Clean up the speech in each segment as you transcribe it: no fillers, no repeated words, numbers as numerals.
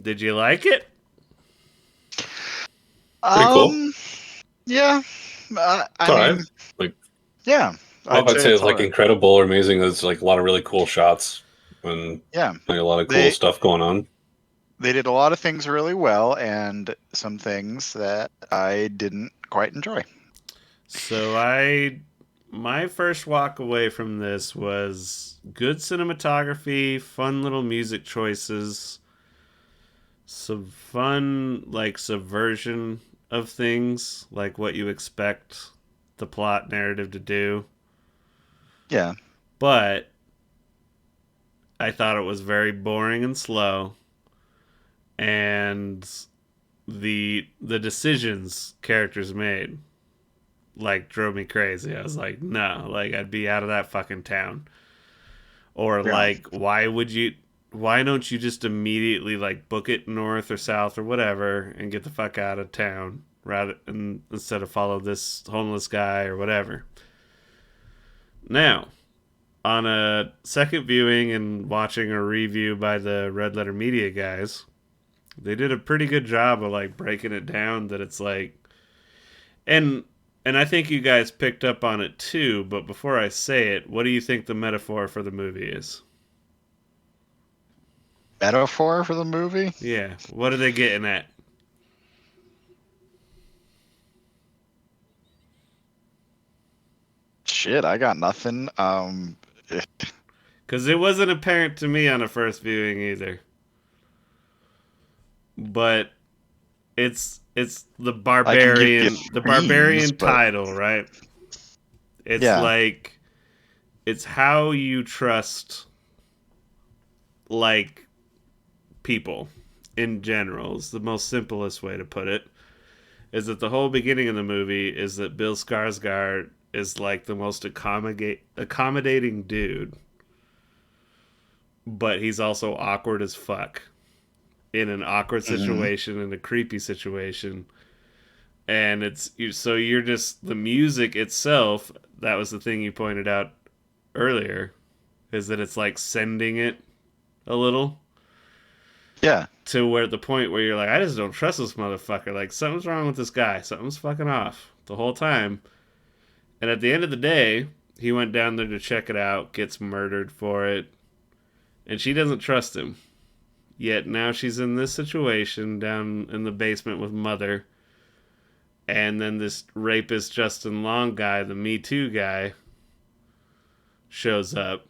Did you like it? Pretty cool. Yeah. It's all right. Like, yeah. I'd say it's like all right. incredible or amazing. There's like a lot of really cool shots and like a lot of cool stuff going on. They did a lot of things really well, and some things that I didn't quite enjoy. So my first walk away from this was good cinematography, fun little music choices, some fun like subversion of things, like what you expect the plot narrative to do. Yeah. But I thought it was very boring and slow, and the decisions characters made like drove me crazy. I was like, no, like I'd be out of that fucking town. Or like, why don't you just immediately like book it north or south or whatever and get the fuck out of town instead of follow this homeless guy or whatever. Now, on a second viewing and watching a review by the Red Letter Media guys, they did a pretty good job of like breaking it down that it's like and I think you guys picked up on it too, but before I say it, what do you think the metaphor for the movie is? Metaphor for the movie? Yeah. What are they getting at? Shit, I got nothing. Because it wasn't apparent to me on a first viewing either. But it's the barbarian title, right? It's like it's how you trust like people in general is the most simplest way to put it. Is that the whole beginning of the movie is that Bill Skarsgård is like the most accommodating dude, but he's also awkward as fuck in an awkward situation, in a creepy situation. And you're just the music itself. That was the thing you pointed out earlier, is that it's like sending it a little. Yeah. To where the point where you're like, I just don't trust this motherfucker. Like, something's wrong with this guy. Something's fucking off the whole time. And at the end of the day, he went down there to check it out, gets murdered for it, and she doesn't trust him. Yet now she's in this situation down in the basement with Mother. And then this rapist Justin Long guy, the Me Too guy, shows up.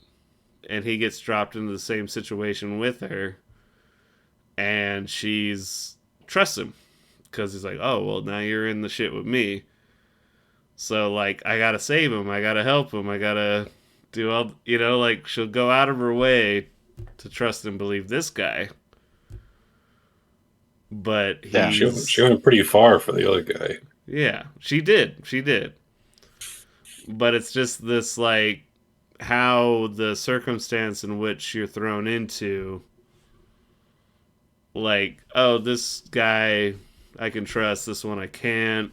And he gets dropped into the same situation with her. And she's trusts him. Because he's like, oh, well, now you're in the shit with me. So, like, I gotta save him. I gotta help him. I gotta do all... like, she'll go out of her way to trust and believe this guy. But she went pretty far for the other guy. Yeah, she did. But it's just this, like, how the circumstance in which you're thrown into, like, oh, this guy I can trust, this one I can't.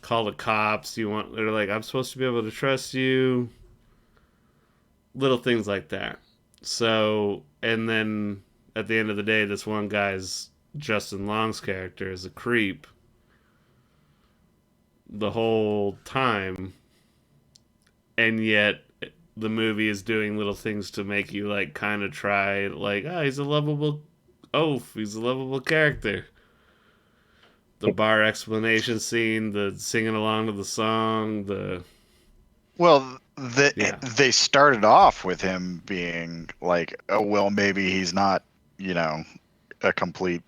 Call the cops. They're like, I'm supposed to be able to trust you. Little things like that. So, and then at the end of the day, this one guy's Justin Long's character is a creep the whole time, and yet the movie is doing little things to make you like kind of try, like, oh, he's a lovable character. The bar explanation scene, the singing along to the song, they started off with him being like, oh, well, maybe he's not, a complete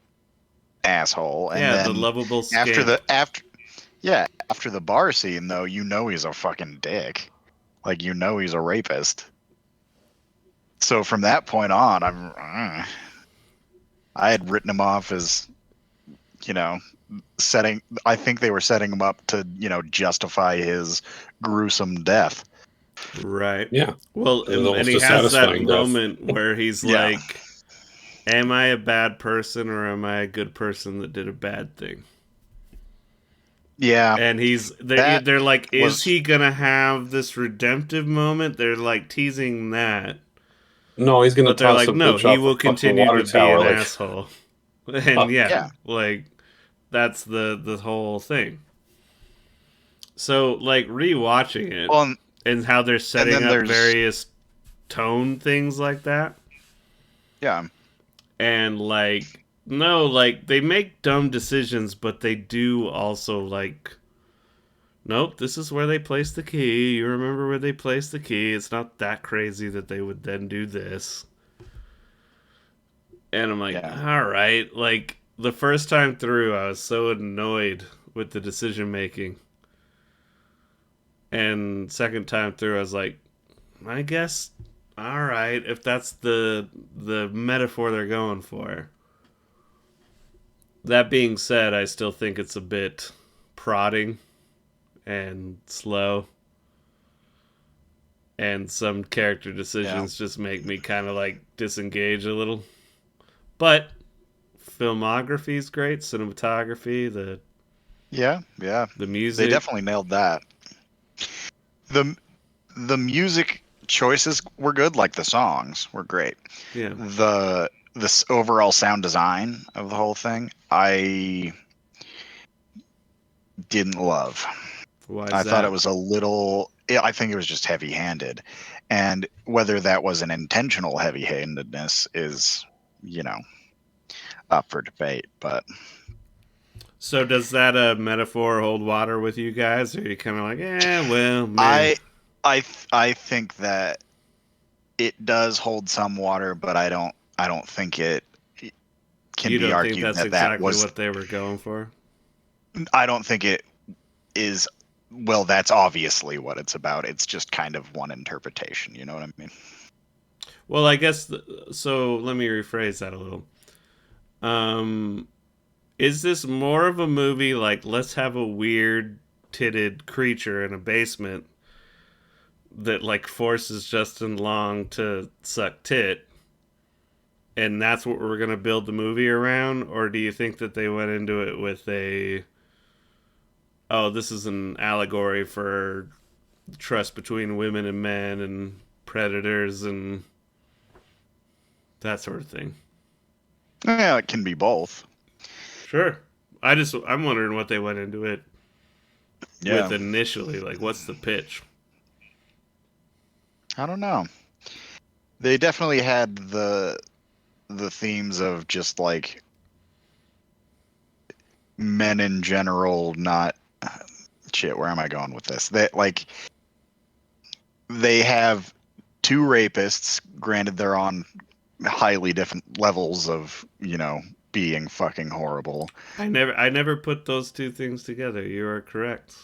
asshole. And then the lovable scamp. After the bar scene, though, he's a fucking dick. Like, he's a rapist. So from that point on, I had written him off as, I think they were setting him up to, justify his gruesome death. Right. Yeah. Well, and he has that moment where he's like, am I a bad person or am I a good person that did a bad thing? Yeah. And they're like, is he gonna have this redemptive moment? They're like teasing that. No, he's gonna. But they're like, no, he will continue to be an asshole. And Yeah. like that's the whole thing. So like rewatching it Well, and how they're and setting then up there's various tone things like that. yeah, And like no, like they make dumb decisions, but they do also like nope, this is where they place the key. You remember where they placed the key. It's not that crazy that they would then do this. And I'm like, yeah, all right. Like the first time through, I was so annoyed with the decision making. And second time through, I was like, I guess, all right, if that's the metaphor they're going for. That being said, I still think it's a bit prodding and slow. And some character yeah, decisions just make me kind of like disengage a little. But filmography is great, cinematography, yeah. the They music. definitely nailed that. the The music choices were good, like the songs were great. Yeah. The this overall sound design of the whole thing, I didn't love. Why is I thought it that? was a little. I think it was just heavy-handed, and whether that was an intentional heavy-handedness is, you know, up for debate. But So does that metaphor hold water with you guys? Or are you kind of like, well, man, I, I think that it does hold some water, but I don't think it can you be don't think argued that's that that exactly was. what they were going for? I don't think it is. Well, that's obviously what it's about. It's just kind of one interpretation. You know what I mean? Well, I guess so. Let me rephrase that a little. Um, is this more of a movie like let's have a weird titted creature in a basement that like forces Justin Long to suck tit, and that's what we're gonna build the movie around, or do you think that they went into it with a oh, this is an allegory for trust between women and men and predators and that sort of thing? Yeah, it can be both. Sure. I'm wondering what they went into it with Yeah, initially. Like, what's the pitch? I don't know. They definitely had the themes of just like men in general, not shit. Where am I going with this? That like they have two rapists. Granted, they're on highly different levels of being fucking horrible. I never put those two things together. You are correct.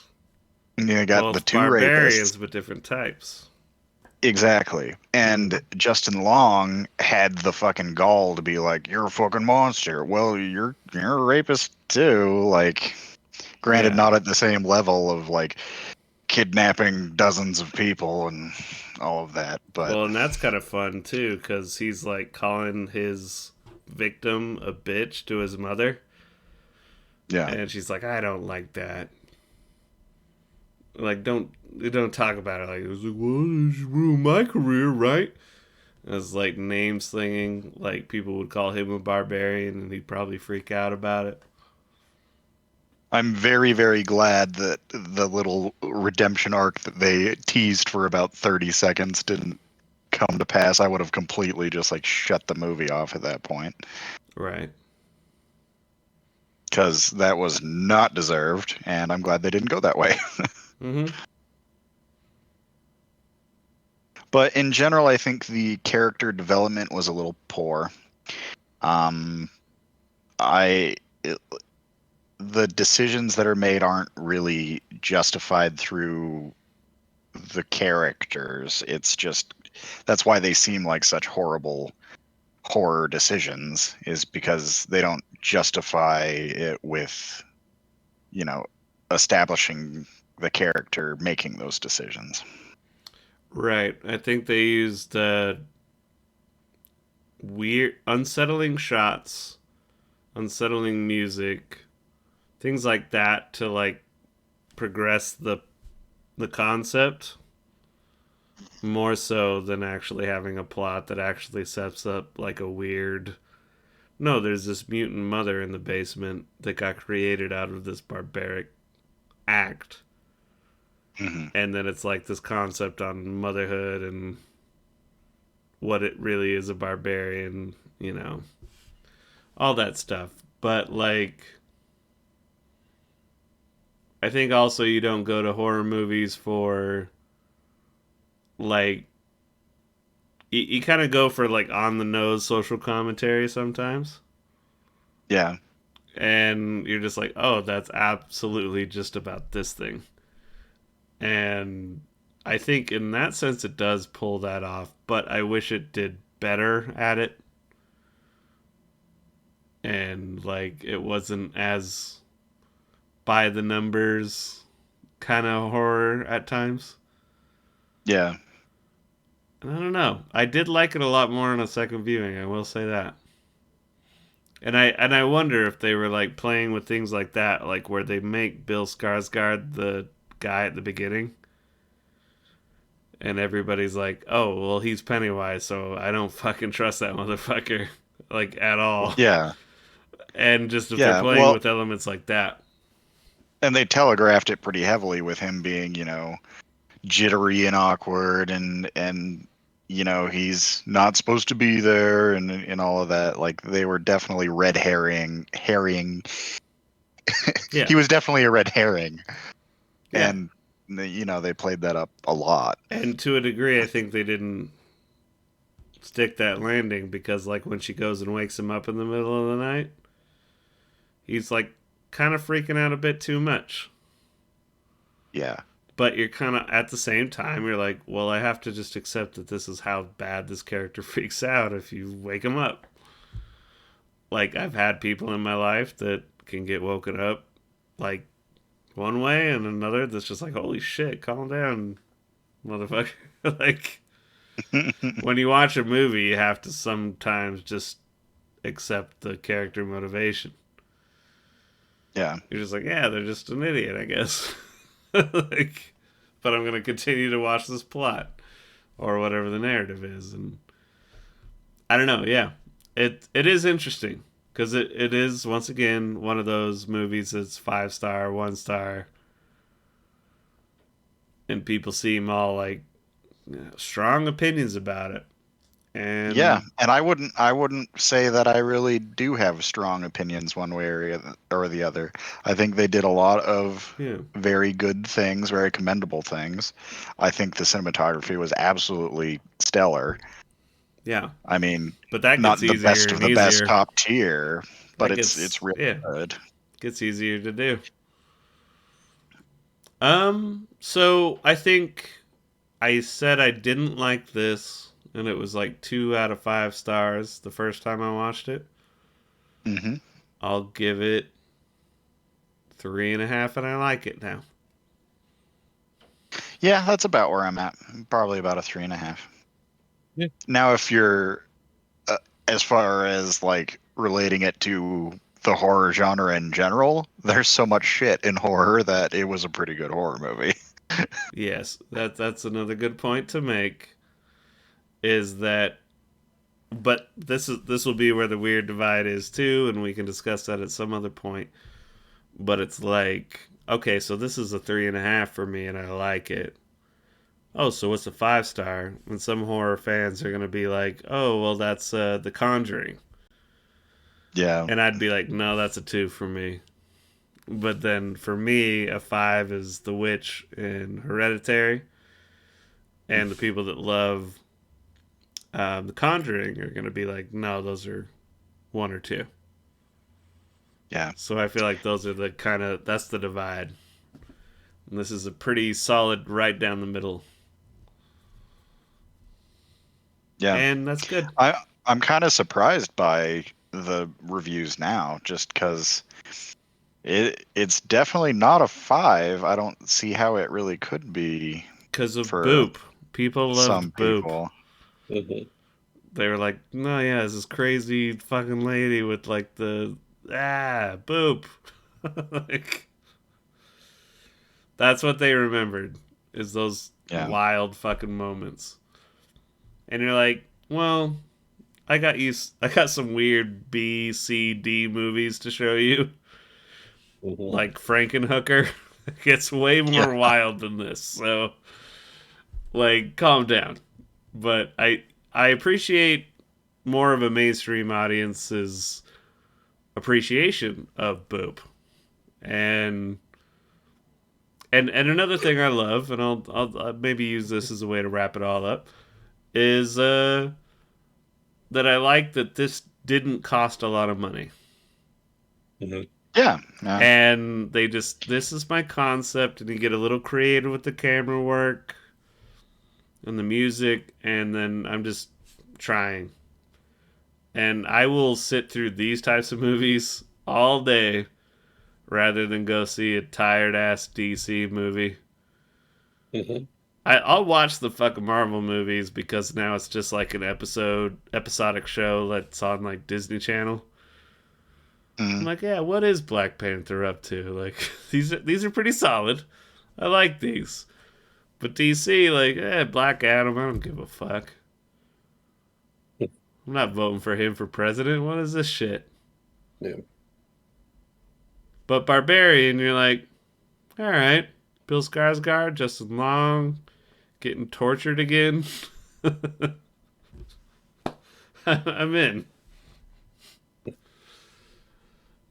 You got the Both two rapists. barbarians, but different types. Exactly. Mm. And Justin Long had the fucking gall to be like, "You're a fucking monster." Well, you're a rapist too. Like, granted, Yeah. not at the same level of like kidnapping dozens of people and all of that, but Well, and that's kind of fun too, because he's like calling his victim a bitch to his mother, yeah. and she's like, "I don't like that." Like, don't talk about it. Like, it was like, well, it should ruin my career, right? As like name slinging, like people would call him a barbarian, and he'd probably freak out about it. I'm very, very glad that the little redemption arc that they teased for about 30 seconds didn't come to pass. I would have completely just like shut the movie off at that point Right. because that was not deserved, and I'm glad they didn't go that way. Mm-hmm. But in general, I think the character development was a little poor. Um, I it, the decisions that are made aren't really justified through the characters. It's just that's why they seem like such horrible horror decisions, is because they don't justify it with, you know, establishing the character making those decisions. Right. I think they used weird, unsettling shots, unsettling music, things like that to like progress the concept more so than actually having a plot that actually sets up like a weird no, there's this mutant mother in the basement that got created out of this barbaric act. Mm-hmm. And then it's like this concept on motherhood and what it really is a barbarian, you know, all that stuff. But, like, I think also you don't go to horror movies for, like, you kind of go for, like, on-the-nose social commentary sometimes. Yeah. And you're just like, oh, that's absolutely just about this thing. And I think in that sense it does pull that off, but I wish it did better at it. And, like, it wasn't as by the numbers kind of horror at times. Yeah. And I don't know. I did like it a lot more on a second viewing, I will say that. And I wonder if they were, like, playing with things like that, like where they make Bill Skarsgård the guy at the beginning. And everybody's like, oh, well, he's Pennywise, so I don't fucking trust that motherfucker, like, at all. Yeah. And just if they're Yeah. playing Well, with elements like that. and they telegraphed it pretty heavily with him being, jittery and awkward, and he's not supposed to be there, and all of that. Like, they were definitely red herring. Yeah. He was definitely a red herring. Yeah. And they played that up a lot. And to a degree, I think they didn't stick that landing because, like, when she goes and wakes him up in the middle of the night, he's, like, kind of freaking out a bit too much. Yeah. But you're kind of, at the same time, you're like, well, I have to just accept that this is how bad this character freaks out if you wake him up. Like, I've had people in my life that can get woken up, like, one way, and another that's just like, holy shit, calm down, motherfucker. Like, when you watch a movie, you have to sometimes just accept the character motivation. Yeah. You're just like, yeah, they're just an idiot, I guess. Like, but I'm going to continue to watch this plot or whatever the narrative is. And I don't know, yeah. It is interesting because it is, once again, one of those movies that's 5-star, 1-star. And people seem all like strong opinions about it. And yeah, and I wouldn't say that I really do have strong opinions one way or the other. I think they did a lot of very good things, very commendable things. I think the cinematography was absolutely stellar. Yeah, I mean, but that not gets the best of the easier. best top tier, but it's really good. good. Gets easier to do. So I think I said I didn't like this. And it was like 2 out of 5 stars the first time I watched it. Mm-hmm. I'll give it 3.5, and I like it now. Yeah, that's about where I'm at. Probably about a 3.5. Yeah. Now, if you're as far as like relating it to the horror genre in general, there's so much shit in horror that it was a pretty good horror movie. Yes, that's another good point to make. Is that, but this will be where the weird divide is too, and we can discuss that at some other point. But it's like, okay, so this is a 3.5 for me, and I like it. Oh, so what's a 5-star? And some horror fans are gonna be like, oh, well, that's The Conjuring. Yeah. And I'd be like, no, that's a 2 for me. But then for me, a 5 is The Witch and Hereditary. And the people that love The Conjuring are going to be like, no, those are 1 or 2. Yeah. So I feel like those are the that's the divide. And this is a pretty solid right down the middle. Yeah. And that's good. I'm kind of surprised by the reviews now, just because it's definitely not a 5. I don't see how it really could be. Because of Boop. People love some Boop. People. Mm-hmm. They were like, no, yeah, it's this crazy fucking lady with like the Boop. Like, that's what they remembered, is those wild fucking moments. And you're like, well, I got some weird B, C, D movies to show you, like Frankenhooker. It gets way more wild than this. So, like, calm down. But I appreciate more of a mainstream audience's appreciation of Boop. And another thing I love, and I'll maybe use this as a way to wrap it all up, is that I like that this didn't cost a lot of money. Mm-hmm. Yeah. And this is my concept, and you get a little creative with the camera work and the music, and then I'm just trying. And I will sit through these types of movies all day rather than go see a tired-ass DC movie. Mm-hmm. I'll watch the fucking Marvel movies because now it's just like an episodic show that's on like Disney Channel. I'm like, yeah, what is Black Panther up to? Like, these are pretty solid. I like these. But DC, like, Black Adam, I don't give a fuck. I'm not voting for him for president. What is this shit? Yeah. But Barbarian, you're like, all right, Bill Skarsgård, Justin Long, getting tortured again. I'm in.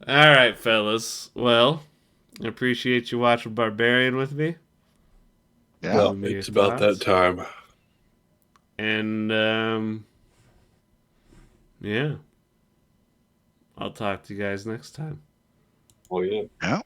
All right, fellas. Well, I appreciate you watching Barbarian with me. Yeah, well, it's about that time. And, yeah. I'll talk to you guys next time. Oh, yeah. Yeah.